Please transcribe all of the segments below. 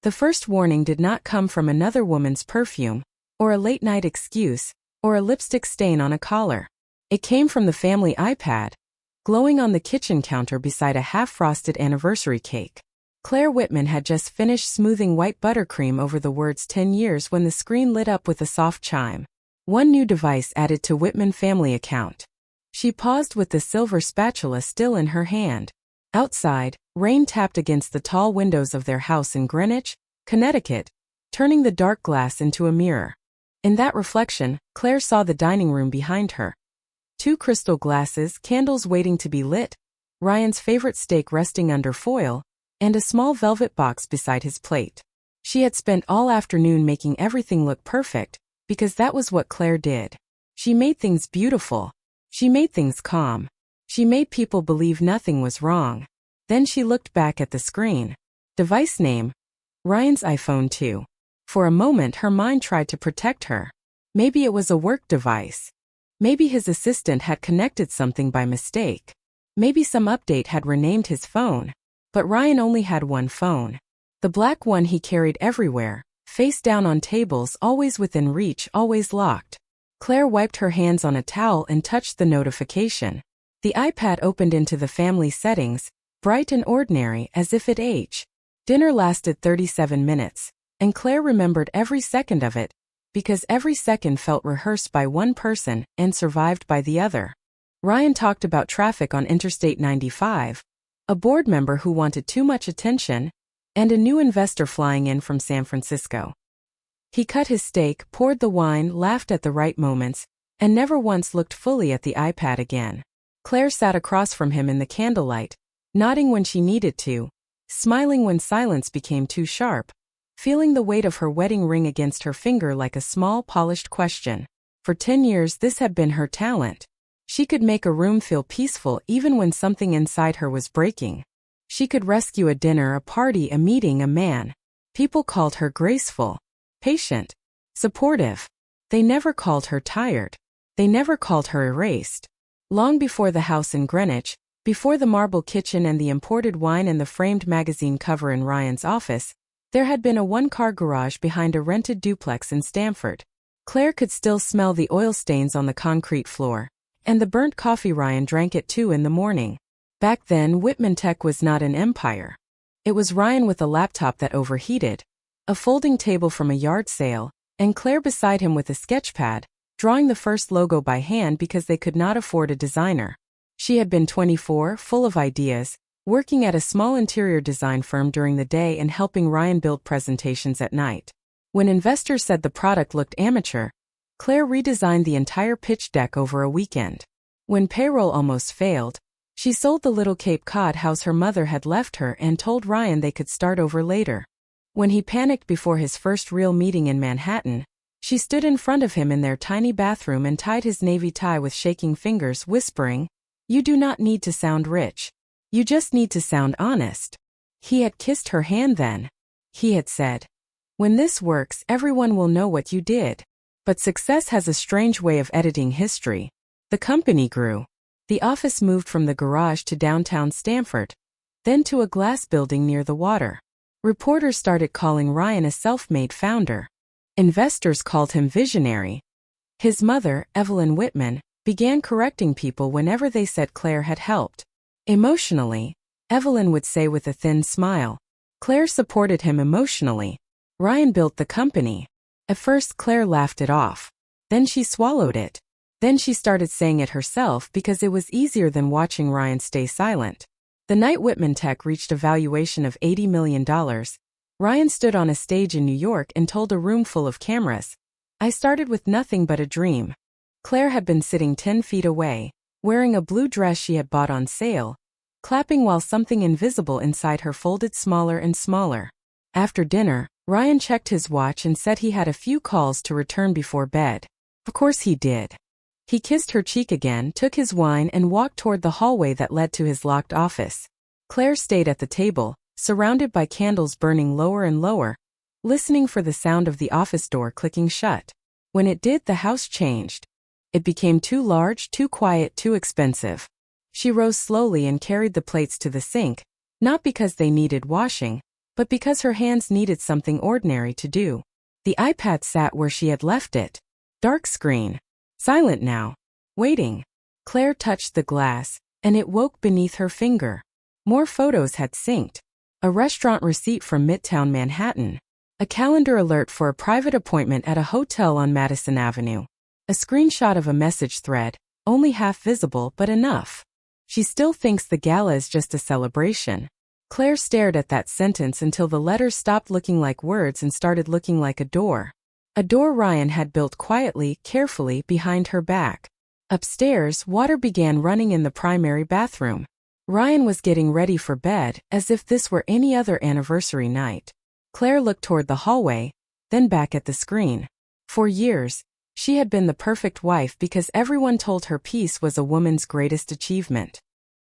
The first warning did not come from another woman's perfume, or a late-night excuse, or a lipstick stain on a collar. It came from the family iPad, glowing on the kitchen counter beside a half-frosted anniversary cake. Claire Whitman had just finished smoothing white buttercream over the words 10 years when the screen lit up with a soft chime. One new device added to Whitman family account. She paused with the silver spatula still in her hand. Outside, rain tapped against the tall windows of their house in Greenwich, Connecticut, turning the dark glass into a mirror. In that reflection, Claire saw the dining room behind her. 2 crystal glasses, candles waiting to be lit, Ryan's favorite steak resting under foil, and a small velvet box beside his plate. She had spent all afternoon making everything look perfect, because that was what Claire did. She made things beautiful. She made things calm. She made people believe nothing was wrong. Then she looked back at the screen. Device name: Ryan's iPhone 2. For a moment her mind tried to protect her. Maybe it was a work device. Maybe his assistant had connected something by mistake. Maybe some update had renamed his phone. But Ryan only had one phone. The black one he carried everywhere, face down on tables, always within reach, always locked. Claire wiped her hands on a towel and touched the notification. The iPad opened into the family settings, bright and ordinary as if it aged. Dinner lasted 37 minutes, and Claire remembered every second of it, because every second felt rehearsed by one person and survived by the other. Ryan talked about traffic on Interstate 95, a board member who wanted too much attention, and a new investor flying in from San Francisco. He cut his steak, poured the wine, laughed at the right moments, and never once looked fully at the iPad again. Claire sat across from him in the candlelight, nodding when she needed to, smiling when silence became too sharp, feeling the weight of her wedding ring against her finger like a small, polished question. For 10 years this had been her talent. She could make a room feel peaceful even when something inside her was breaking. She could rescue a dinner, a party, a meeting, a man. People called her graceful, patient, supportive. They never called her tired. They never called her erased. Long before the house in Greenwich, before the marble kitchen and the imported wine and the framed magazine cover in Ryan's office, there had been a one-car garage behind a rented duplex in Stamford. Claire could still smell the oil stains on the concrete floor, and the burnt coffee Ryan drank at 2 in the morning. Back then, Whitman Tech was not an empire. It was Ryan with a laptop that overheated, a folding table from a yard sale, and Claire beside him with a sketchpad, drawing the first logo by hand because they could not afford a designer. She had been 24, full of ideas, working at a small interior design firm during the day and helping Ryan build presentations at night. When investors said the product looked amateur, Claire redesigned the entire pitch deck over a weekend. When payroll almost failed, she sold the little Cape Cod house her mother had left her and told Ryan they could start over later. When he panicked before his first real meeting in Manhattan, she stood in front of him in their tiny bathroom and tied his navy tie with shaking fingers, whispering, "You do not need to sound rich. You just need to sound honest." He had kissed her hand then. He had said, "When this works, everyone will know what you did." But success has a strange way of editing history. The company grew. The office moved from the garage to downtown Stamford, then to a glass building near the water. Reporters started calling Ryan a self-made founder. Investors called him visionary. His mother, Evelyn Whitman, began correcting people whenever they said Claire had helped. Emotionally, Evelyn would say with a thin smile, Claire supported him emotionally. Ryan built the company. At first Claire laughed it off. Then she swallowed it. Then she started saying it herself because it was easier than watching Ryan stay silent. The night Whitman Tech reached a valuation of $80 million, Ryan stood on a stage in New York and told a room full of cameras, "I started with nothing but a dream." Claire had been sitting 10 feet away, wearing a blue dress she had bought on sale, clapping while something invisible inside her folded smaller and smaller. After dinner, Ryan checked his watch and said he had a few calls to return before bed. Of course he did. He kissed her cheek again, took his wine and walked toward the hallway that led to his locked office. Claire stayed at the table, surrounded by candles burning lower and lower, listening for the sound of the office door clicking shut. When it did, the house changed. It became too large, too quiet, too expensive. She rose slowly and carried the plates to the sink, not because they needed washing, but because her hands needed something ordinary to do. The iPad sat where she had left it. Dark screen. Silent now. Waiting. Claire touched the glass, and it woke beneath her finger. More photos had synced. A restaurant receipt from Midtown Manhattan. A calendar alert for a private appointment at a hotel on Madison Avenue. A screenshot of a message thread, only half visible but enough. She still thinks the gala is just a celebration. Claire stared at that sentence until the letters stopped looking like words and started looking like a door. A door Ryan had built quietly, carefully, behind her back. Upstairs, water began running in the primary bathroom. Ryan was getting ready for bed, as if this were any other anniversary night. Claire looked toward the hallway, then back at the screen. For years, she had been the perfect wife because everyone told her peace was a woman's greatest achievement.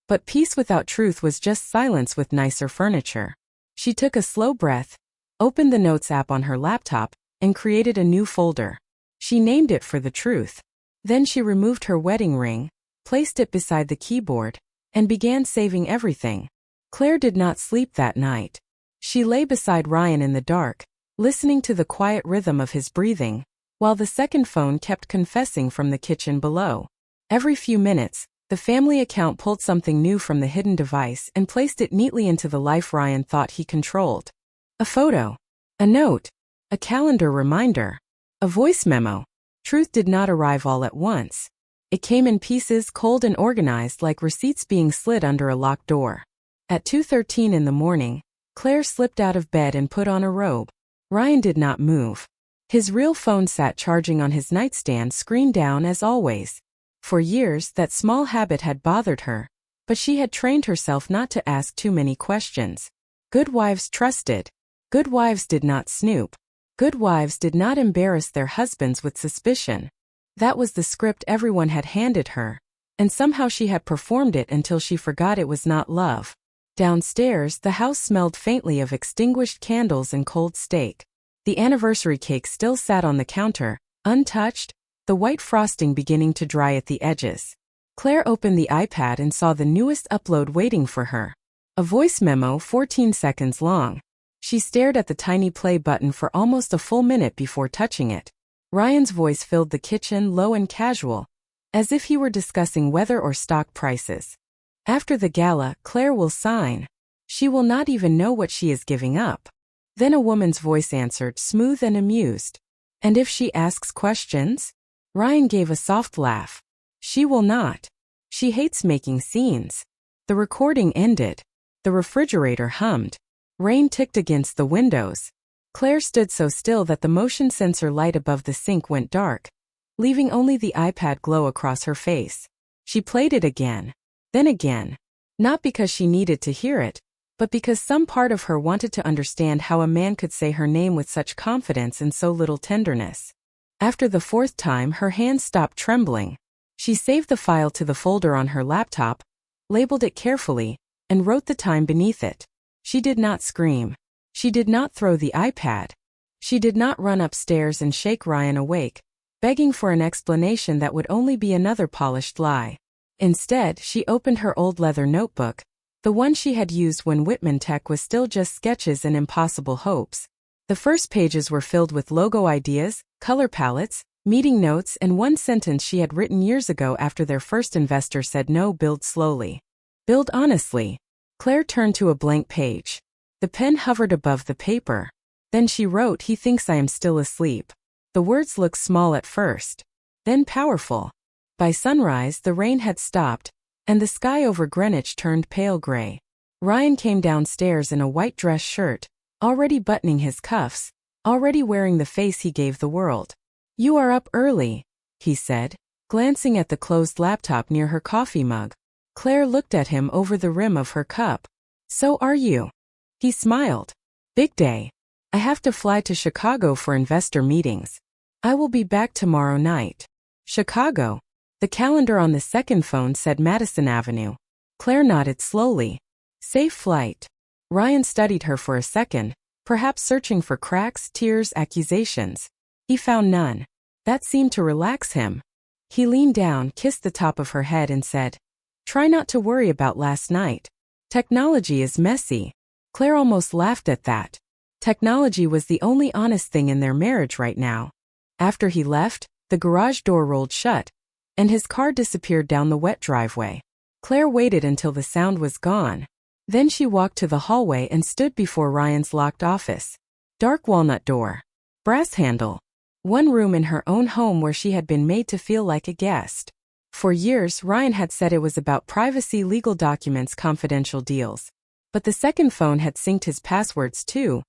But peace without truth was just silence with nicer furniture. She took a slow breath, opened the Notes app on her laptop, and created a new folder. She named it For the Truth. Then she removed her wedding ring, placed it beside the keyboard, and began saving everything. Claire did not sleep that night. She lay beside Ryan in the dark, listening to the quiet rhythm of his breathing, while the second phone kept confessing from the kitchen below. Every few minutes, the family account pulled something new from the hidden device and placed it neatly into the life Ryan thought he controlled. A photo. A note. A calendar reminder. A voice memo. Truth did not arrive all at once. It came in pieces, cold and organized like receipts being slid under a locked door. At 2:13 in the morning, Claire slipped out of bed and put on a robe. Ryan did not move. His real phone sat charging on his nightstand, screen down as always. For years, that small habit had bothered her, but she had trained herself not to ask too many questions. Good wives trusted. Good wives did not snoop. Good wives did not embarrass their husbands with suspicion. That was the script everyone had handed her, and somehow she had performed it until she forgot it was not love. Downstairs, the house smelled faintly of extinguished candles and cold steak. The anniversary cake still sat on the counter, untouched, the white frosting beginning to dry at the edges. Claire opened the iPad and saw the newest upload waiting for her. A voice memo 14 seconds long. She stared at the tiny play button for almost a full minute before touching it. Ryan's voice filled the kitchen, low and casual, as if he were discussing weather or stock prices. After the gala, Claire will sign. She will not even know what she is giving up. Then a woman's voice answered, smooth and amused. And if she asks questions? Ryan gave a soft laugh. She will not. She hates making scenes. The recording ended. The refrigerator hummed. Rain ticked against the windows. Claire stood so still that the motion sensor light above the sink went dark, leaving only the iPad glow across her face. She played it again. Then again. Not because she needed to hear it, but because some part of her wanted to understand how a man could say her name with such confidence and so little tenderness. After the fourth time, her hands stopped trembling. She saved the file to the folder on her laptop, labeled it carefully, and wrote the time beneath it. She did not scream. She did not throw the iPad. She did not run upstairs and shake Ryan awake, begging for an explanation that would only be another polished lie. Instead, she opened her old leather notebook, the one she had used when Whitman Tech was still just sketches and impossible hopes. The first pages were filled with logo ideas, color palettes, meeting notes, and one sentence she had written years ago after their first investor said no. Build slowly. Build honestly. Claire turned to a blank page. The pen hovered above the paper. Then she wrote, he thinks I am still asleep. The words looked small at first, then powerful. By sunrise, the rain had stopped, and the sky over Greenwich turned pale gray. Ryan came downstairs in a white dress shirt, already buttoning his cuffs, already wearing the face he gave the world. You are up early, he said, glancing at the closed laptop near her coffee mug. Claire looked at him over the rim of her cup. So are you. He smiled. Big day. I have to fly to Chicago for investor meetings. I will be back tomorrow night. Chicago. The calendar on the second phone said Madison Avenue. Claire nodded slowly. Safe flight. Ryan studied her for a second, perhaps searching for cracks, tears, accusations. He found none. That seemed to relax him. He leaned down, kissed the top of her head and said, try not to worry about last night. Technology is messy. Claire almost laughed at that. Technology was the only honest thing in their marriage right now. After he left, the garage door rolled shut, and his car disappeared down the wet driveway. Claire waited until the sound was gone. Then she walked to the hallway and stood before Ryan's locked office. Dark walnut door. Brass handle. One room in her own home where she had been made to feel like a guest. For years, Ryan had said it was about privacy, legal documents, confidential deals. But the second phone had synced his passwords too,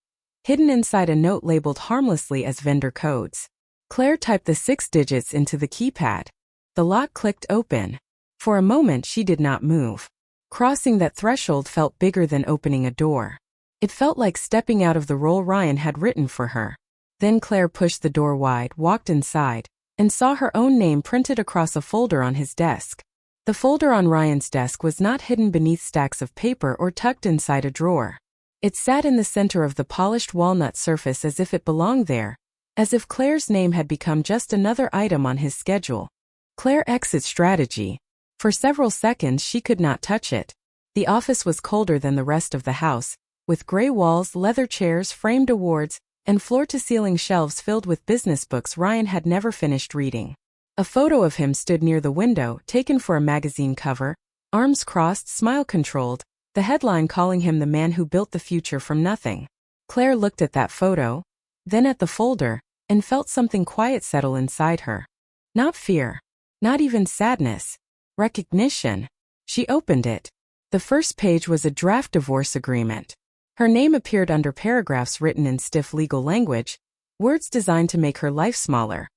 hidden inside a note labeled harmlessly as vendor codes. Claire typed the 6 digits into the keypad. The lock clicked open. For a moment she did not move. Crossing that threshold felt bigger than opening a door. It felt like stepping out of the role Ryan had written for her. Then Claire pushed the door wide, walked inside, and saw her own name printed across a folder on his desk. The folder on Ryan's desk was not hidden beneath stacks of paper or tucked inside a drawer. It sat in the center of the polished walnut surface as if it belonged there, as if Claire's name had become just another item on his schedule. Claire exit strategy. For several seconds she could not touch it. The office was colder than the rest of the house, with gray walls, leather chairs, framed awards, and floor-to-ceiling shelves filled with business books Ryan had never finished reading. A photo of him stood near the window, taken for a magazine cover, arms crossed, smile controlled, the headline calling him the man who built the future from nothing. Claire looked at that photo, then at the folder, and felt something quiet settle inside her. Not fear. Not even sadness. Recognition. She opened it. The first page was a draft divorce agreement. Her name appeared under paragraphs written in stiff legal language, words designed to make her life smaller.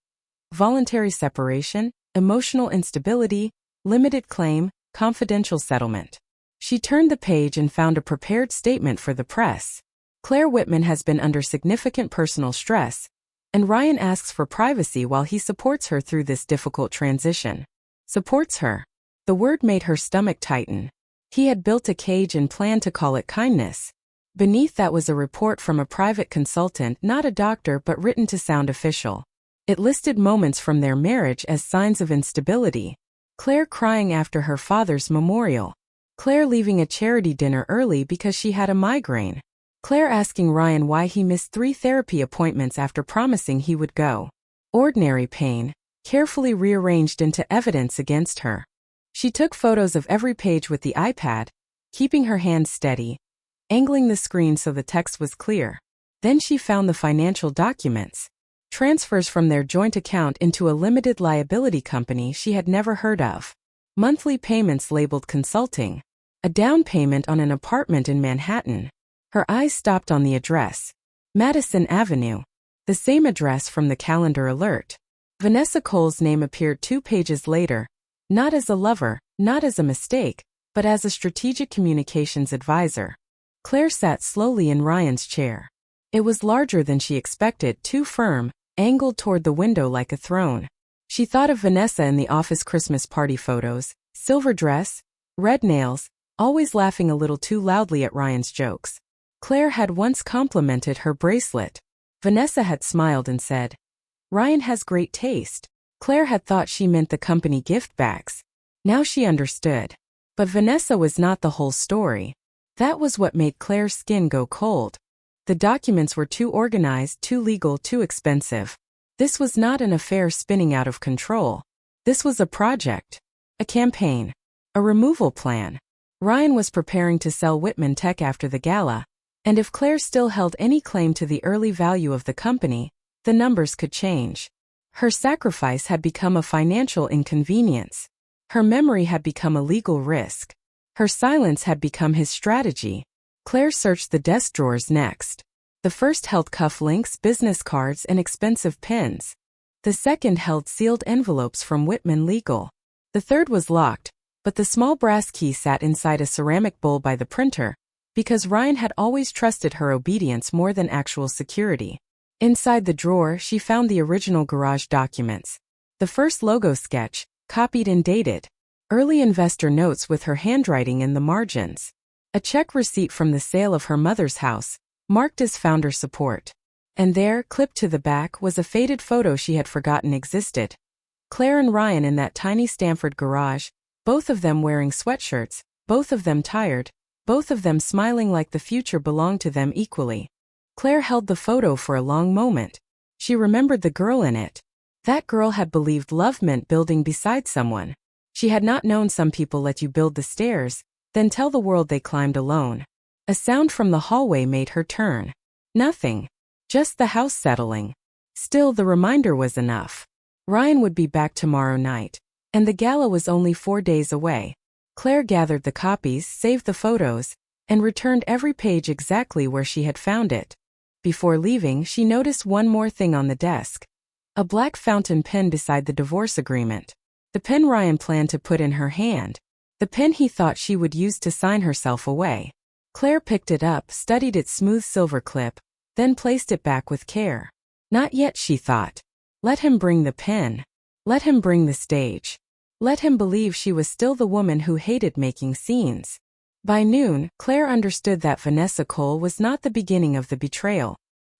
Voluntary separation, emotional instability, limited claim, confidential settlement. She turned the page and found a prepared statement for the press. Claire Whitman has been under significant personal stress, and Ryan asks for privacy while he supports her through this difficult transition. Supports her. The word made her stomach tighten. He had built a cage and planned to call it kindness. Beneath that was a report from a private consultant, not a doctor but written to sound official. It listed moments from their marriage as signs of instability. Claire crying after her father's memorial. Claire leaving a charity dinner early because she had a migraine. Claire asking Ryan why he missed 3 therapy appointments after promising he would go. Ordinary pain, carefully rearranged into evidence against her. She took photos of every page with the iPad, keeping her hands steady, angling the screen so the text was clear. Then she found the financial documents. Transfers from their joint account into a limited liability company she had never heard of. Monthly payments labeled consulting. A down payment on an apartment in Manhattan. Her eyes stopped on the address. Madison Avenue. The same address from the calendar alert. Vanessa Cole's name appeared 2 pages later, not as a lover, not as a mistake, but as a strategic communications advisor. Claire sat slowly in Ryan's chair. It was larger than she expected, too firm, angled toward the window like a throne. She thought of Vanessa in the office Christmas party photos, silver dress, red nails, always laughing a little too loudly at Ryan's jokes. Claire had once complimented her bracelet. Vanessa had smiled and said, "Ryan has great taste." Claire had thought she meant the company gift bags. Now she understood. But Vanessa was not the whole story. That was what made Claire's skin go cold. The documents were too organized, too legal, too expensive. This was not an affair spinning out of control. This was a project. A campaign. A removal plan. Ryan was preparing to sell Whitman Tech after the gala, and if Claire still held any claim to the early value of the company, the numbers could change. Her sacrifice had become a financial inconvenience. Her memory had become a legal risk. Her silence had become his strategy. Claire searched the desk drawers next. The first held cufflinks, business cards, and expensive pens. The second held sealed envelopes from Whitman Legal. The third was locked, but the small brass key sat inside a ceramic bowl by the printer, because Ryan had always trusted her obedience more than actual security. Inside the drawer, she found the original garage documents. The first logo sketch, copied and dated. Early investor notes with her handwriting in the margins. A check receipt from the sale of her mother's house, marked as founder support. And there, clipped to the back, was a faded photo she had forgotten existed. Claire and Ryan in that tiny Stanford garage, both of them wearing sweatshirts, both of them tired, both of them smiling like the future belonged to them equally. Claire held the photo for a long moment. She remembered the girl in it. That girl had believed love meant building beside someone. She had not known some people let you build the stairs, then tell the world they climbed alone. A sound from the hallway made her turn. Nothing. Just the house settling. Still, the reminder was enough. Ryan would be back tomorrow night, and the gala was only 4 days away. Claire gathered the copies, saved the photos, and returned every page exactly where she had found it. Before leaving, she noticed one more thing on the desk. A black fountain pen beside the divorce agreement. The pen Ryan planned to put in her hand. The pen he thought she would use to sign herself away. Claire picked it up, studied its smooth silver clip, then placed it back with care. Not yet, she thought. Let him bring the pen. Let him bring the stage. Let him believe she was still the woman who hated making scenes. By noon, Claire understood that Vanessa Cole was not the beginning of the betrayal.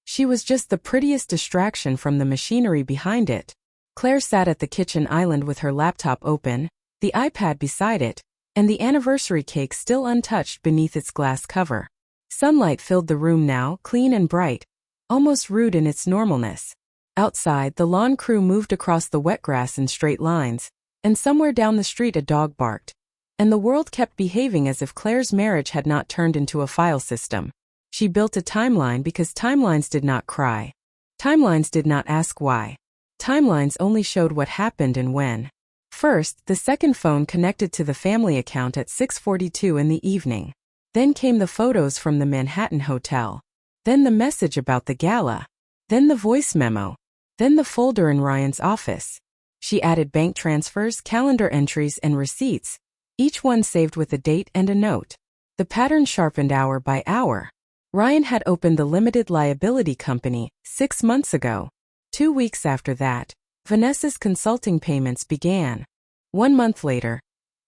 She was just the prettiest distraction from the machinery behind it. Claire sat at the kitchen island with her laptop open, the iPad beside it, and the anniversary cake still untouched beneath its glass cover. Sunlight filled the room now, clean and bright, almost rude in its normalness. Outside, the lawn crew moved across the wet grass in straight lines, and somewhere down the street a dog barked. And the world kept behaving as if Claire's marriage had not turned into a file system. She built a timeline because timelines did not cry. Timelines did not ask why. Timelines only showed what happened and when. First, the second phone connected to the family account at 6:42 in the evening. Then came the photos from the Manhattan hotel. Then the message about the gala. Then the voice memo. Then the folder in Ryan's office. She added bank transfers, calendar entries, and receipts, each one saved with a date and a note. The pattern sharpened hour by hour. Ryan had opened the limited liability company 6 months ago. 2 weeks after that, Vanessa's consulting payments began. 1 month later,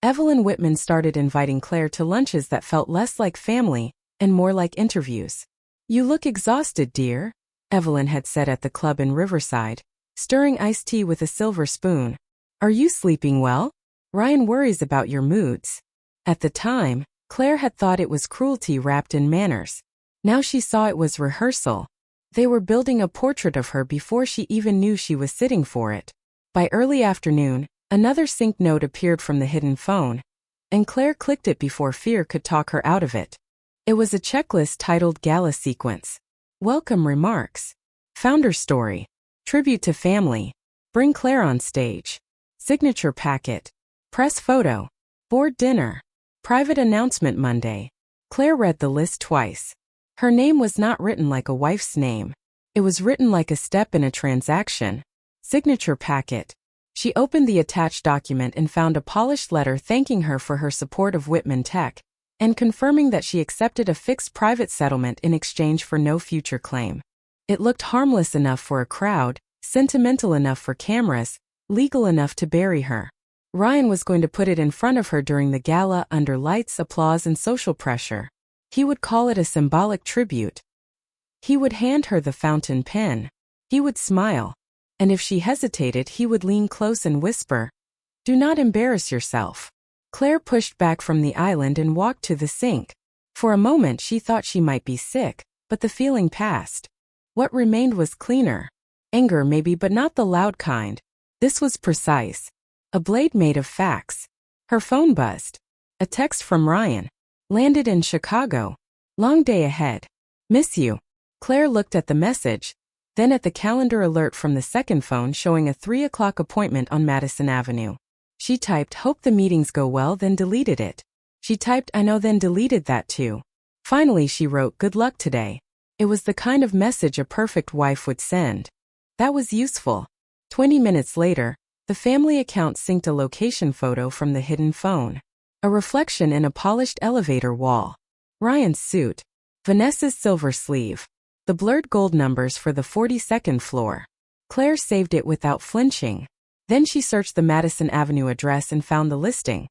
Evelyn Whitman started inviting Claire to lunches that felt less like family and more like interviews. "You look exhausted, dear," Evelyn had said at the club in Riverside, stirring iced tea with a silver spoon. "Are you sleeping well? Ryan worries about your moods." At the time, Claire had thought it was cruelty wrapped in manners. Now she saw it was rehearsal. They were building a portrait of her before she even knew she was sitting for it. By early afternoon, another synced note appeared from the hidden phone, and Claire clicked it before fear could talk her out of it. It was a checklist titled Gala Sequence. Welcome remarks. Founder story. Tribute to family. Bring Claire on stage. Signature packet. Press photo. Board dinner. Private announcement Monday. Claire read the list twice. Her name was not written like a wife's name. It was written like a step in a transaction. Signature packet. She opened the attached document and found a polished letter thanking her for her support of Whitman Tech, and confirming that she accepted a fixed private settlement in exchange for no future claim. It looked harmless enough for a crowd, sentimental enough for cameras, legal enough to bury her. Ryan was going to put it in front of her during the gala under lights, applause, and social pressure. He would call it a symbolic tribute. He would hand her the fountain pen. He would smile. And if she hesitated, he would lean close and whisper, "Do not embarrass yourself." Claire pushed back from the island and walked to the sink. For a moment she thought she might be sick, but the feeling passed. What remained was cleaner. Anger maybe, but not the loud kind. This was precise. A blade made of facts. Her phone buzzed. A text from Ryan. Landed in Chicago. Long day ahead. Miss you. Claire looked at the message, then at the calendar alert from the second phone showing a 3 o'clock appointment on Madison Avenue. She typed, "Hope the meetings go well," then deleted it. She typed, "I know," then deleted that too. Finally she wrote, "Good luck today." It was the kind of message a perfect wife would send. That was useful. 20 minutes later, the family account synced a location photo from the hidden phone. A reflection in a polished elevator wall. Ryan's suit. Vanessa's silver sleeve. The blurred gold numbers for the 42nd floor. Claire saved it without flinching. Then she searched the Madison Avenue address and found the listing.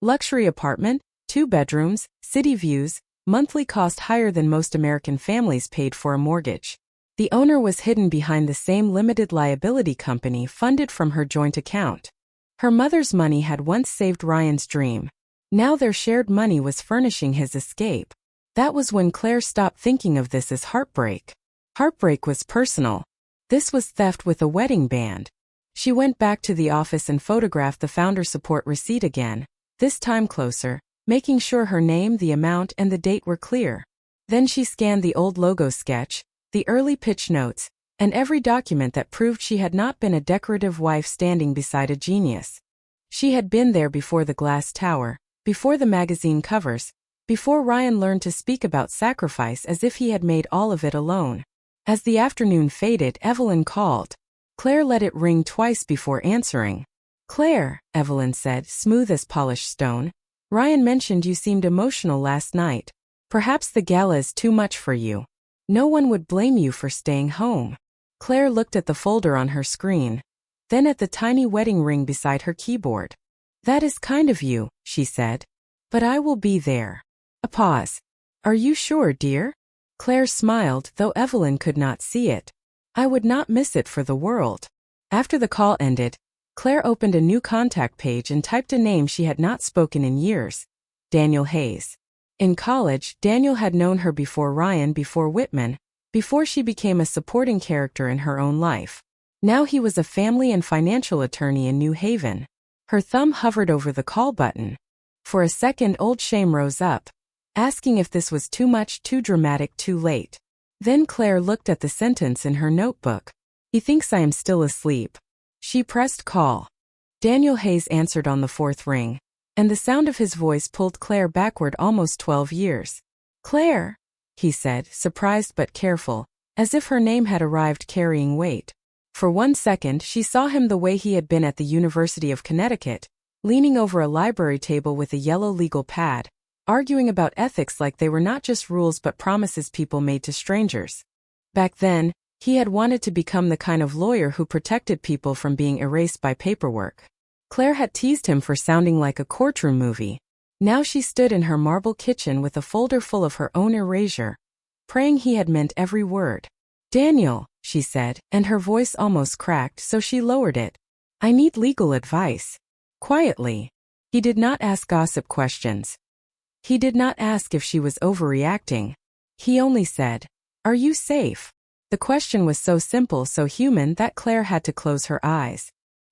Luxury apartment, 2 bedrooms, city views, monthly cost higher than most American families paid for a mortgage. The owner was hidden behind the same limited liability company funded from her joint account. Her mother's money had once saved Ryan's dream. Now their shared money was furnishing his escape. That was when Claire stopped thinking of this as heartbreak. Heartbreak was personal. This was theft with a wedding band. She went back to the office and photographed the founder support receipt again, this time closer, making sure her name, the amount, and the date were clear. Then she scanned the old logo sketch, the early pitch notes, and every document that proved she had not been a decorative wife standing beside a genius. She had been there before the glass tower, before the magazine covers, before Ryan learned to speak about sacrifice as if he had made all of it alone. As the afternoon faded, Evelyn called. Claire let it ring twice before answering. "Claire," Evelyn said, smooth as polished stone, "Ryan mentioned you seemed emotional last night. Perhaps the gala is too much for you. No one would blame you for staying home." Claire looked at the folder on her screen, then at the tiny wedding ring beside her keyboard. "That is kind of you," she said. "But I will be there." A pause. "Are you sure, dear?" Claire smiled, though Evelyn could not see it. "I would not miss it for the world." After the call ended, Claire opened a new contact page and typed a name she had not spoken in years. Daniel Hayes. In college, Daniel had known her before Ryan, before Whitman, before she became a supporting character in her own life. Now he was a family and financial attorney in New Haven. Her thumb hovered over the call button. For a second, old shame rose up, asking if this was too much, too dramatic, too late. Then Claire looked at the sentence in her notebook. "He thinks I am still asleep." She pressed call. Daniel Hayes answered on the fourth ring, and the sound of his voice pulled Claire backward almost 12 years. "Claire," he said, surprised but careful, as if her name had arrived carrying weight. For 1 second she saw him the way he had been at the University of Connecticut, leaning over a library table with a yellow legal pad, arguing about ethics like they were not just rules but promises people made to strangers. Back then, he had wanted to become the kind of lawyer who protected people from being erased by paperwork. Claire had teased him for sounding like a courtroom movie. Now she stood in her marble kitchen with a folder full of her own erasure, praying he had meant every word. "Daniel," she said, and her voice almost cracked, so she lowered it. "I need legal advice." Quietly. He did not ask gossip questions. He did not ask if she was overreacting. He only said, "Are you safe?" The question was so simple, so human, that Claire had to close her eyes.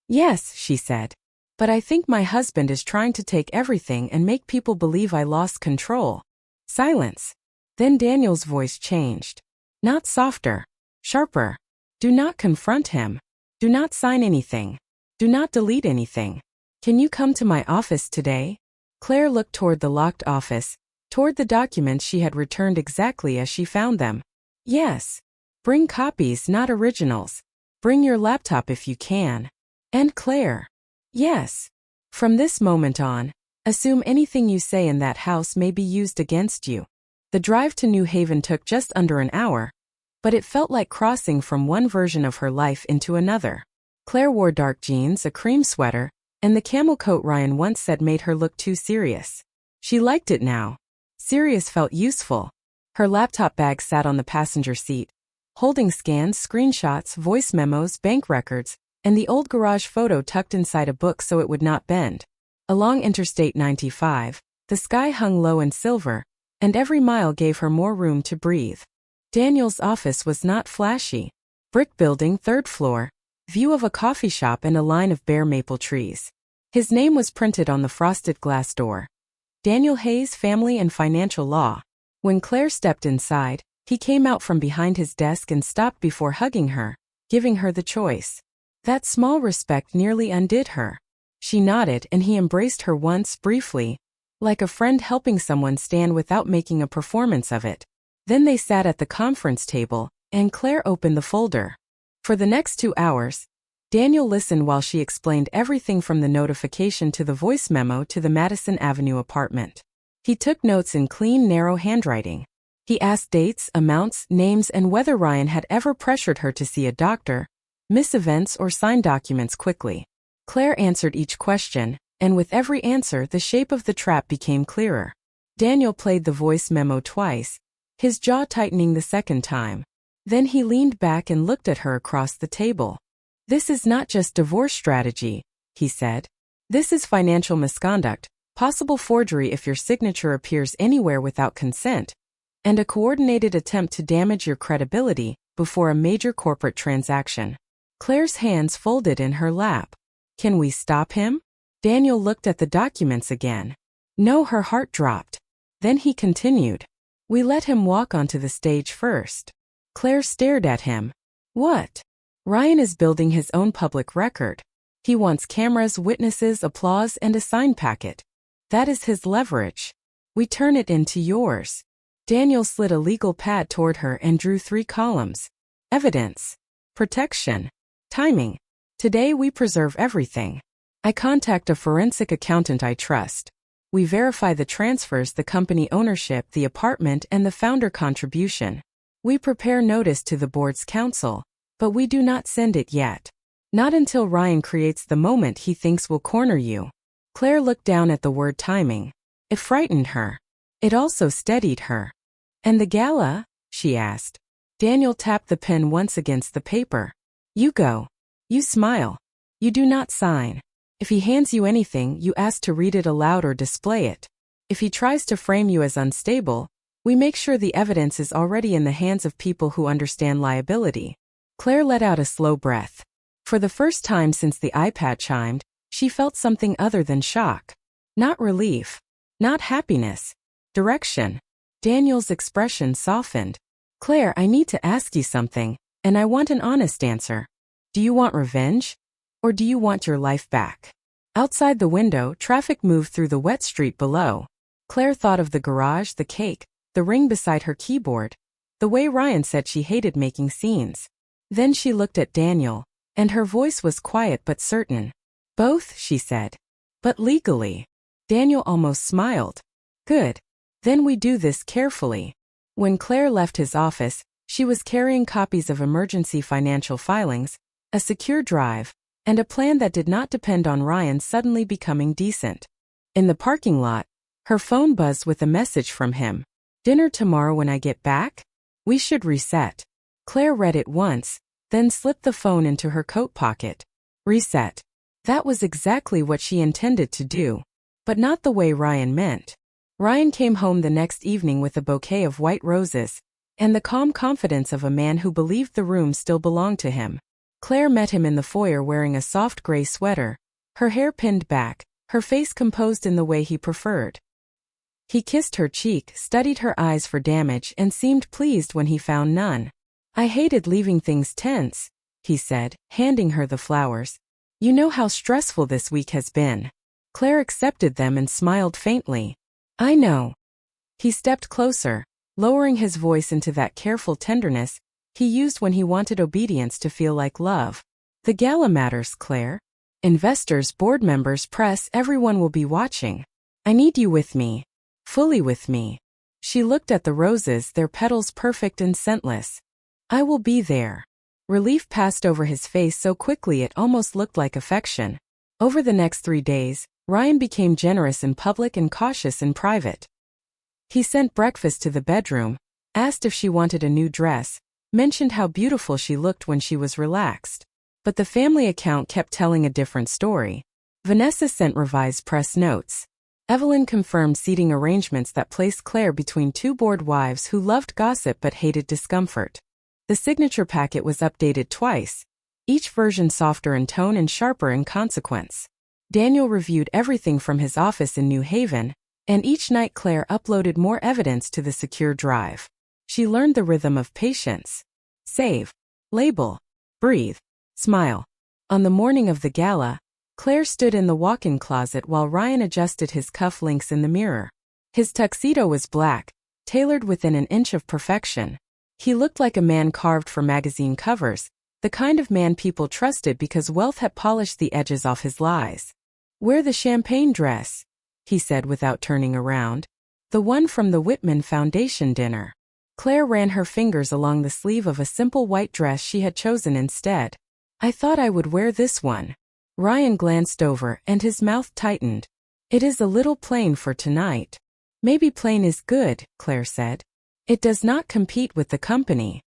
"Yes," she said. "But I think my husband is trying to take everything and make people believe I lost control." Silence. Then Daniel's voice changed. Not softer, sharper. "Do not confront him. Do not sign anything. Do not delete anything. Can you come to my office today?" Claire looked toward the locked office, toward the documents she had returned exactly as she found them. "Yes. Bring copies, not originals. Bring your laptop if you can." And Claire. "Yes. From this moment on, assume anything you say in that house may be used against you." The drive to New Haven took just under an hour, but it felt like crossing from one version of her life into another. Claire wore dark jeans, a cream sweater, and the camel coat Ryan once said made her look too serious. She liked it now. Serious felt useful. Her laptop bag sat on the passenger seat, holding scans, screenshots, voice memos, bank records, and the old garage photo tucked inside a book so it would not bend. Along Interstate 95, the sky hung low and silver, and every mile gave her more room to breathe. Daniel's office was not flashy. Brick building, 3rd floor, view of a coffee shop and a line of bare maple trees. His name was printed on the frosted glass door. Daniel Hayes, Family and Financial Law. When Claire stepped inside, he came out from behind his desk and stopped before hugging her, giving her the choice. That small respect nearly undid her. She nodded and he embraced her once, briefly, like a friend helping someone stand without making a performance of it. Then they sat at the conference table, and Claire opened the folder. For the next 2 hours, Daniel listened while she explained everything from the notification to the voice memo to the Madison Avenue apartment. He took notes in clean, narrow handwriting. He asked dates, amounts, names, and whether Ryan had ever pressured her to see a doctor, miss events, or sign documents quickly. Claire answered each question, and with every answer the shape of the trap became clearer. Daniel played the voice memo twice, his jaw tightening the second time. Then he leaned back and looked at her across the table. "This is not just divorce strategy," he said. "This is financial misconduct, possible forgery if your signature appears anywhere without consent, and a coordinated attempt to damage your credibility before a major corporate transaction. Claire's hands folded in her lap. Can we stop him? Daniel looked at the documents again. No, her heart dropped. Then he continued. We let him walk onto the stage first. Claire stared at him. What? Ryan is building his own public record. He wants cameras, witnesses, applause, and a sign packet. That is his leverage. We turn it into yours. Daniel slid a legal pad toward her and drew 3 columns. Evidence. Protection. Timing. Today we preserve everything. I contact a forensic accountant I trust. We verify the transfers, the company ownership, the apartment, and the founder contribution. We prepare notice to the board's counsel, but we do not send it yet. Not until Ryan creates the moment he thinks will corner you. Claire looked down at the word timing. It frightened her. It also steadied her. And the gala? She asked. Daniel tapped the pen once against the paper. You go. You smile. You do not sign. If he hands you anything, you ask to read it aloud or display it. If he tries to frame you as unstable, we make sure the evidence is already in the hands of people who understand liability. Claire let out a slow breath. For the first time since the iPad chimed, she felt something other than shock. Not relief. Not happiness. Direction. Daniel's expression softened. Claire, I need to ask you something, and I want an honest answer. Do you want revenge? Or do you want your life back? Outside the window, traffic moved through the wet street below. Claire thought of the garage, the cake, the ring beside her keyboard, the way Ryan said she hated making scenes. Then she looked at Daniel, and her voice was quiet but certain. Both, she said. But legally. Daniel almost smiled. Good. Then we do this carefully. When Claire left his office, she was carrying copies of emergency financial filings, a secure drive, and a plan that did not depend on Ryan suddenly becoming decent. In the parking lot, her phone buzzed with a message from him. Dinner tomorrow when I get back? We should reset. Claire read it once, then slipped the phone into her coat pocket. Reset. That was exactly what she intended to do, but not the way Ryan meant. Ryan came home the next evening with a bouquet of white roses, and the calm confidence of a man who believed the room still belonged to him. Claire met him in the foyer wearing a soft gray sweater, her hair pinned back, her face composed in the way he preferred. He kissed her cheek, studied her eyes for damage, and seemed pleased when he found none. I hated leaving things tense, he said, handing her the flowers. You know how stressful this week has been. Claire accepted them and smiled faintly. I know. He stepped closer, lowering his voice into that careful tenderness he used when he wanted obedience to feel like love. The gala matters, Claire. Investors, board members, press, everyone will be watching. I need you with me. Fully with me. She looked at the roses, their petals perfect and scentless. I will be there. Relief passed over his face so quickly it almost looked like affection. Over the next 3 days, Ryan became generous in public and cautious in private. He sent breakfast to the bedroom, asked if she wanted a new dress, mentioned how beautiful she looked when she was relaxed. But the family account kept telling a different story. Vanessa sent revised press notes. Evelyn confirmed seating arrangements that placed Claire between 2 bored wives who loved gossip but hated discomfort. The signature packet was updated twice, each version softer in tone and sharper in consequence. Daniel reviewed everything from his office in New Haven, and each night Claire uploaded more evidence to the secure drive. She learned the rhythm of patience. Save. Label. Breathe. Smile. On the morning of the gala, Claire stood in the walk-in closet while Ryan adjusted his cufflinks in the mirror. His tuxedo was black, tailored within an inch of perfection. He looked like a man carved for magazine covers, the kind of man people trusted because wealth had polished the edges off his lies. Wear the champagne dress, he said without turning around. The one from the Whitman Foundation dinner. Claire ran her fingers along the sleeve of a simple white dress she had chosen instead. I thought I would wear this one. Ryan glanced over and his mouth tightened. It is a little plain for tonight. Maybe plain is good, Claire said. It does not compete with the company.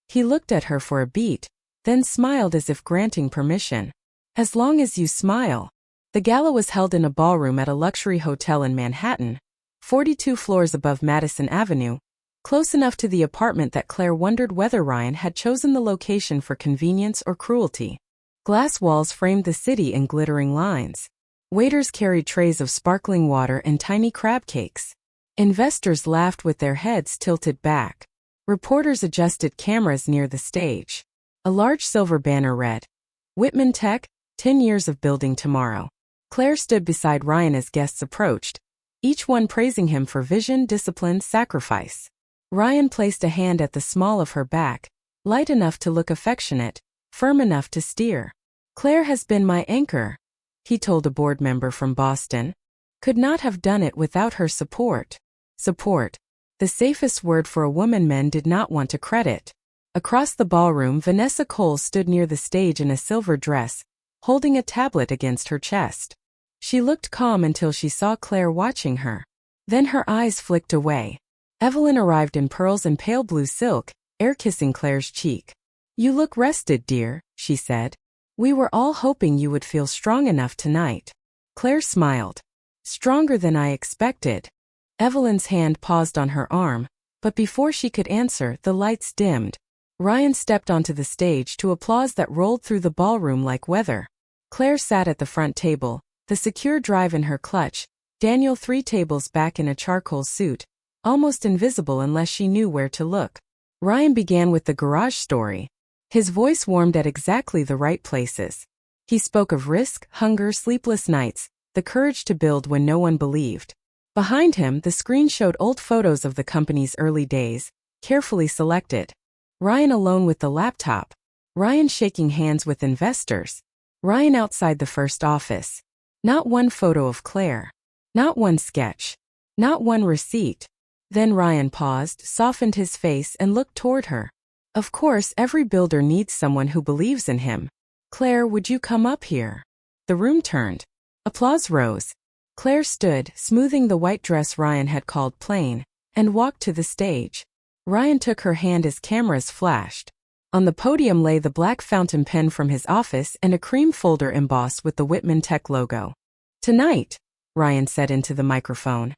He looked at her for a beat, then smiled as if granting permission. As long as you smile. The gala was held in a ballroom at a luxury hotel in Manhattan, 42 floors above Madison Avenue, close enough to the apartment that Claire wondered whether Ryan had chosen the location for convenience or cruelty. Glass walls framed the city in glittering lines. Waiters carried trays of sparkling water and tiny crab cakes. Investors laughed with their heads tilted back. Reporters adjusted cameras near the stage. A large silver banner read, "Whitman Tech, 10 years of building tomorrow." Claire stood beside Ryan as guests approached, each one praising him for vision, discipline, sacrifice. Ryan placed a hand at the small of her back, light enough to look affectionate, firm enough to steer. "Claire has been my anchor," he told a board member from Boston. "Could not have done it without her support." Support. The safest word for a woman men did not want to credit. Across the ballroom, Vanessa Cole stood near the stage in a silver dress, holding a tablet against her chest. She looked calm until she saw Claire watching her. Then her eyes flicked away. Evelyn arrived in pearls and pale blue silk, air-kissing Claire's cheek. "You look rested, dear," she said. "We were all hoping you would feel strong enough tonight." Claire smiled. "Stronger than I expected." Evelyn's hand paused on her arm, but before she could answer, the lights dimmed. Ryan stepped onto the stage to applause that rolled through the ballroom like weather. Claire sat at the front table, the secure drive in her clutch, Daniel 3 tables back in a charcoal suit, almost invisible unless she knew where to look. Ryan began with the garage story. His voice warmed at exactly the right places. He spoke of risk, hunger, sleepless nights, the courage to build when no one believed. Behind him, the screen showed old photos of the company's early days, carefully selected. Ryan alone with the laptop. Ryan shaking hands with investors. Ryan outside the first office. Not one photo of Claire. Not one sketch. Not one receipt. Then Ryan paused, softened his face, and looked toward her. "Of course, every builder needs someone who believes in him. Claire, would you come up here?" The room turned. Applause rose. Claire stood, smoothing the white dress Ryan had called plain, and walked to the stage. Ryan took her hand as cameras flashed. On the podium lay the black fountain pen from his office and a cream folder embossed with the Whitman Tech logo. "Tonight," Ryan said into the microphone,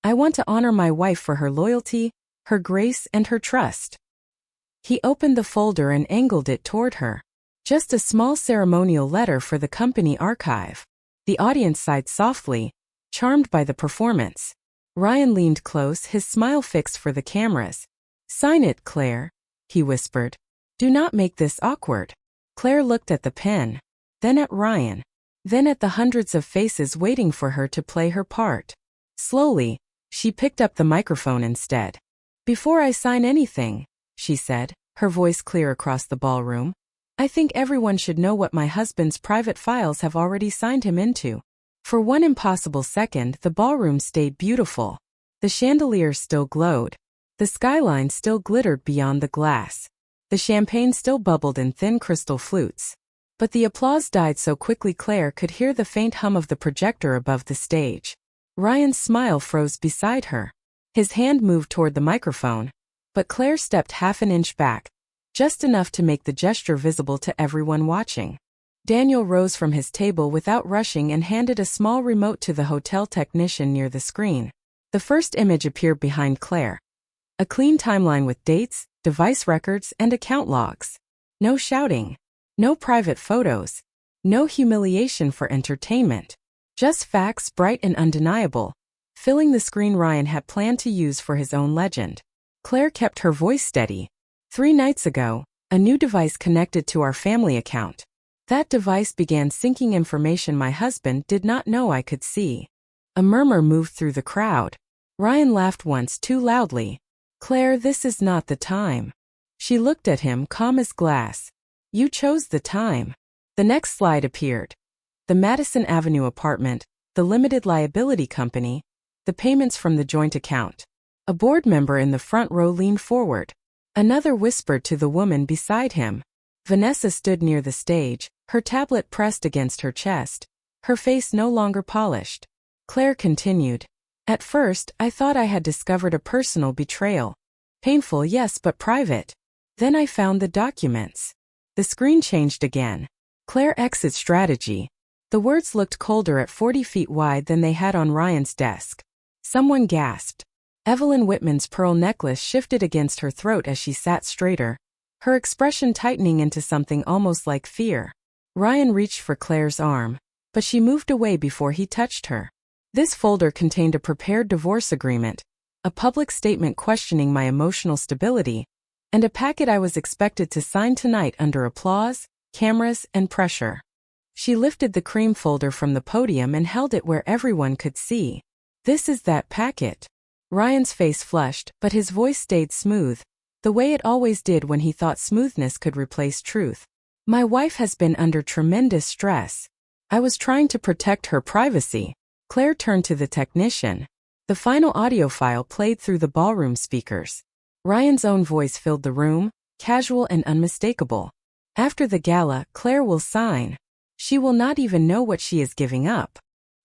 "I want to honor my wife for her loyalty, her grace, and her trust." He opened the folder and angled it toward her. Just a small ceremonial letter for the company archive. The audience sighed softly, charmed by the performance. Ryan leaned close, his smile fixed for the cameras. "Sign it, Claire," he whispered. "Do not make this awkward." Claire looked at the pen, then at Ryan, then at the hundreds of faces waiting for her to play her part. Slowly, she picked up the microphone instead. "Before I sign anything," she said, her voice clear across the ballroom, "I think everyone should know what my husband's private files have already signed him into." For one impossible second, the ballroom stayed beautiful. The chandeliers still glowed. The skyline still glittered beyond the glass. The champagne still bubbled in thin crystal flutes. But the applause died so quickly Claire could hear the faint hum of the projector above the stage. Ryan's smile froze beside her. His hand moved toward the microphone, but Claire stepped half an inch back, just enough to make the gesture visible to everyone watching. Daniel rose from his table without rushing and handed a small remote to the hotel technician near the screen. The first image appeared behind Claire. A clean timeline with dates, device records, and account logs. No shouting. No private photos. No humiliation for entertainment. Just facts, bright and undeniable, filling the screen Ryan had planned to use for his own legend. Claire kept her voice steady. 3 nights ago, a new device connected to our family account. That device began syncing information my husband did not know I could see. A murmur moved through the crowd. Ryan laughed once too loudly. "Claire, this is not the time." She looked at him, calm as glass. "You chose the time." The next slide appeared. The Madison Avenue apartment, the limited liability company, the payments from the joint account. A board member in the front row leaned forward. Another whispered to the woman beside him. Vanessa stood near the stage, her tablet pressed against her chest, her face no longer polished. Claire continued. "At first, I thought I had discovered a personal betrayal. Painful, yes, but private. Then I found the documents." The screen changed again. Claire exit strategy. The words looked colder at 40 feet wide than they had on Ryan's desk. Someone gasped. Evelyn Whitman's pearl necklace shifted against her throat as she sat straighter, her expression tightening into something almost like fear. Ryan reached for Claire's arm, but she moved away before he touched her. This folder contained a prepared divorce agreement, a public statement questioning my emotional stability, and a packet I was expected to sign tonight under applause, cameras, and pressure. She lifted the cream folder from the podium and held it where everyone could see. "This is that packet." Ryan's face flushed, but his voice stayed smooth, the way it always did when he thought smoothness could replace truth. "My wife has been under tremendous stress. I was trying to protect her privacy." Claire turned to the technician. The final audio file played through the ballroom speakers. Ryan's own voice filled the room, casual and unmistakable. "After the gala, Claire will sign. She will not even know what she is giving up."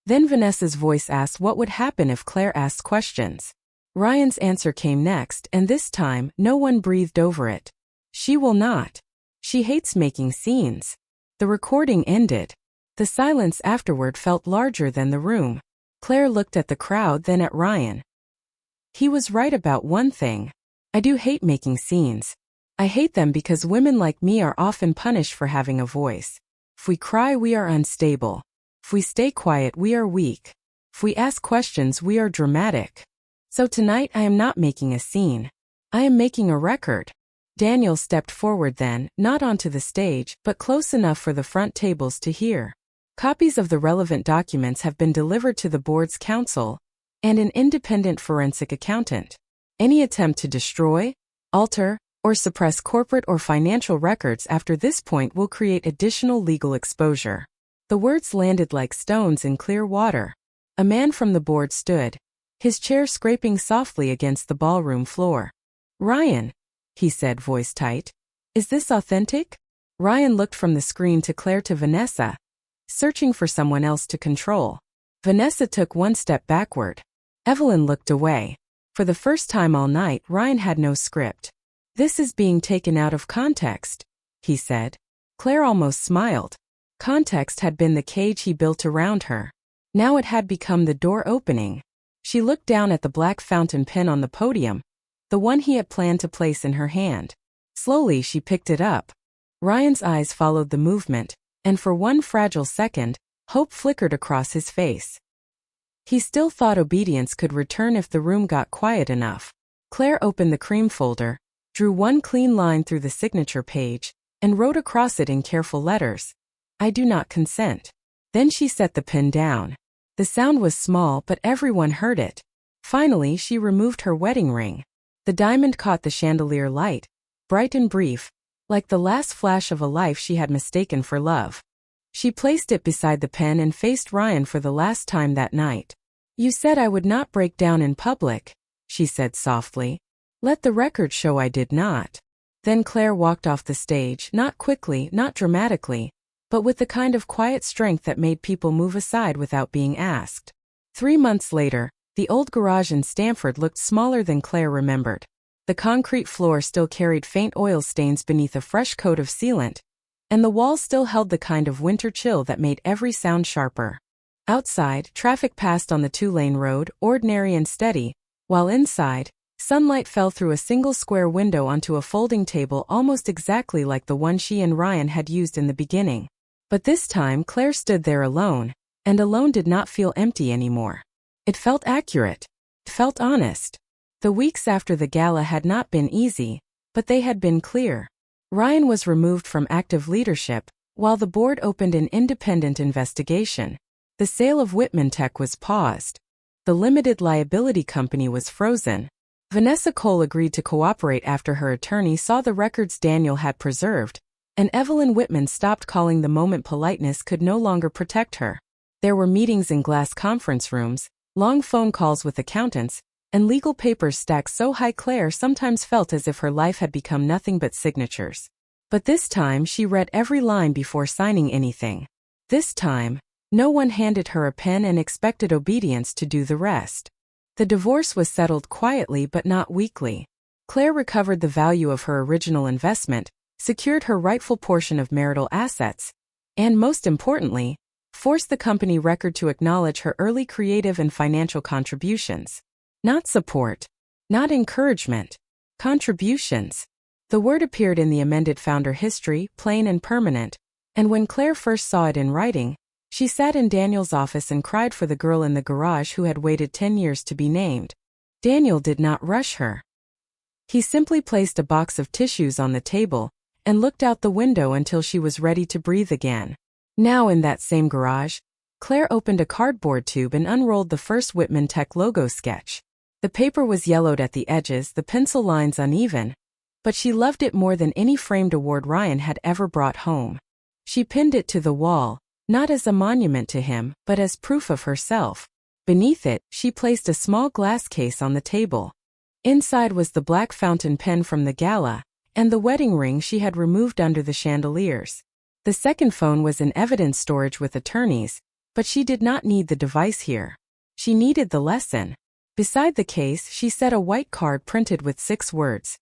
Then Vanessa's voice asked what would happen if Claire asked questions. Ryan's answer came next, and this time, no one breathed over it. "She will not. She hates making scenes." The recording ended. The silence afterward felt larger than the room. Claire looked at the crowd, then at Ryan. "He was right about one thing. I do hate making scenes. I hate them because women like me are often punished for having a voice. If we cry, we are unstable. If we stay quiet, we are weak. If we ask questions, we are dramatic. So tonight I am not making a scene. I am making a record." Daniel stepped forward then, not onto the stage, but close enough for the front tables to hear. "Copies of the relevant documents have been delivered to the board's counsel and an independent forensic accountant. Any attempt to destroy, alter, or suppress corporate or financial records after this point will create additional legal exposure." The words landed like stones in clear water. A man from the board stood, his chair scraping softly against the ballroom floor. "Ryan," he said, voice tight. "Is this authentic?" Ryan looked from the screen to Claire to Vanessa, searching for someone else to control. Vanessa took one step backward. Evelyn looked away. For the first time all night, Ryan had no script. "This is being taken out of context," he said. Claire almost smiled. Context had been the cage he built around her. Now it had become the door opening. She looked down at the black fountain pen on the podium, the one he had planned to place in her hand. Slowly she picked it up. Ryan's eyes followed the movement, and for one fragile second, hope flickered across his face. He still thought obedience could return if the room got quiet enough. Claire opened the cream folder, drew one clean line through the signature page, and wrote across it in careful letters, "I do not consent." Then she set the pen down. The sound was small, but everyone heard it. Finally, she removed her wedding ring. The diamond caught the chandelier light, bright and brief, like the last flash of a life she had mistaken for love. She placed it beside the pen and faced Ryan for the last time that night. "You said I would not break down in public," she said softly. "Let the record show I did not." Then Claire walked off the stage, not quickly, not dramatically, but with the kind of quiet strength that made people move aside without being asked. 3 months later, the old garage in Stamford looked smaller than Claire remembered. The concrete floor still carried faint oil stains beneath a fresh coat of sealant, and the walls still held the kind of winter chill that made every sound sharper. Outside, traffic passed on the 2-lane road, ordinary and steady, while inside, sunlight fell through a single square window onto a folding table almost exactly like the one she and Ryan had used in the beginning. But this time Claire stood there alone, and alone did not feel empty anymore. It felt accurate. It felt honest. The weeks after the gala had not been easy, but they had been clear. Ryan was removed from active leadership, while the board opened an independent investigation. The sale of Whitman Tech was paused. The limited liability company was frozen. Vanessa Cole agreed to cooperate after her attorney saw the records Daniel had preserved, and Evelyn Whitman stopped calling the moment politeness could no longer protect her. There were meetings in glass conference rooms, long phone calls with accountants, and legal papers stacked so high Claire sometimes felt as if her life had become nothing but signatures. But this time she read every line before signing anything. This time, no one handed her a pen and expected obedience to do the rest. The divorce was settled quietly but not weakly. Claire recovered the value of her original investment, secured her rightful portion of marital assets, and most importantly, forced the company record to acknowledge her early creative and financial contributions. Not support. Not encouragement. Contributions. The word appeared in the amended founder history, plain and permanent, and when Claire first saw it in writing, she sat in Daniel's office and cried for the girl in the garage who had waited 10 years to be named. Daniel did not rush her. He simply placed a box of tissues on the table and looked out the window until she was ready to breathe again. Now in that same garage, Claire opened a cardboard tube and unrolled the first Whitman Tech logo sketch. The paper was yellowed at the edges, the pencil lines uneven, but she loved it more than any framed award Ryan had ever brought home. She pinned it to the wall, not as a monument to him, but as proof of herself. Beneath it, she placed a small glass case on the table. Inside was the black fountain pen from the gala, and the wedding ring she had removed under the chandeliers. The second phone was in evidence storage with attorneys, but she did not need the device here. She needed the lesson. Beside the case, she set a white card printed with 6 words.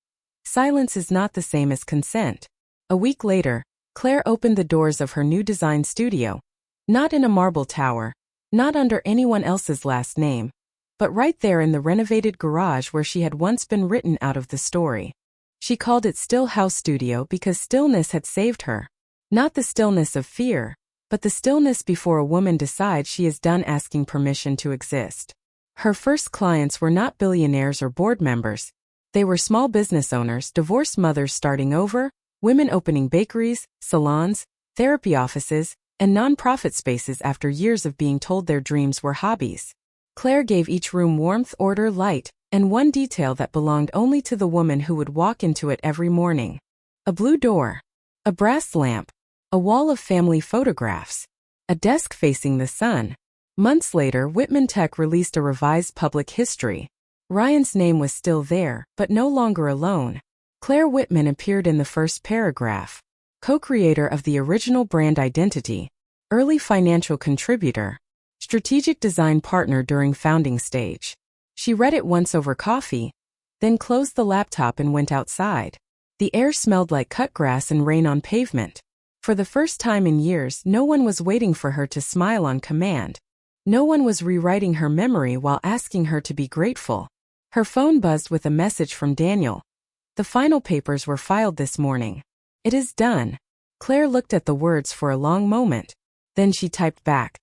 Silence is not the same as consent. A week later, Claire opened the doors of her new design studio. Not in a marble tower, not under anyone else's last name, but right there in the renovated garage where she had once been written out of the story. She called it Still House Studio because stillness had saved her. Not the stillness of fear, but the stillness before a woman decides she is done asking permission to exist. Her first clients were not billionaires or board members. They were small business owners, divorced mothers starting over, women opening bakeries, salons, therapy offices, and non-profit spaces after years of being told their dreams were hobbies. Claire gave each room warmth, order, light, and one detail that belonged only to the woman who would walk into it every morning. A blue door. A brass lamp. A wall of family photographs. A desk facing the sun. Months later, Whitman Tech released a revised public history. Ryan's name was still there, but no longer alone. Claire Whitman appeared in the first paragraph. Co-creator of the original brand identity. Early financial contributor. Strategic design partner during founding stage. She read it once over coffee, then closed the laptop and went outside. The air smelled like cut grass and rain on pavement. For the first time in years, no one was waiting for her to smile on command. No one was rewriting her memory while asking her to be grateful. Her phone buzzed with a message from Daniel. The final papers were filed this morning. It is done. Claire looked at the words for a long moment. Then she typed back,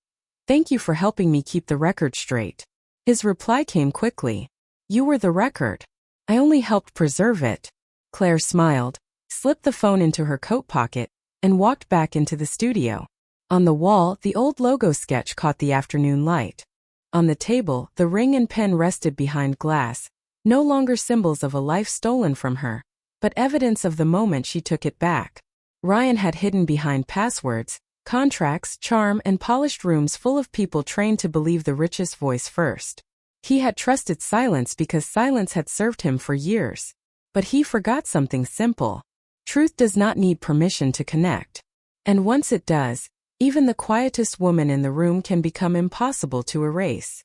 "Thank you for helping me keep the record straight." His reply came quickly. "You were the record. I only helped preserve it." Claire smiled, slipped the phone into her coat pocket, and walked back into the studio. On the wall, the old logo sketch caught the afternoon light. On the table, the ring and pen rested behind glass, no longer symbols of a life stolen from her, but evidence of the moment she took it back. Ryan had hidden behind passwords, contracts, charm, and polished rooms full of people trained to believe the richest voice first. He had trusted silence because silence had served him for years. But he forgot something simple. Truth does not need permission to connect. And once it does, even the quietest woman in the room can become impossible to erase.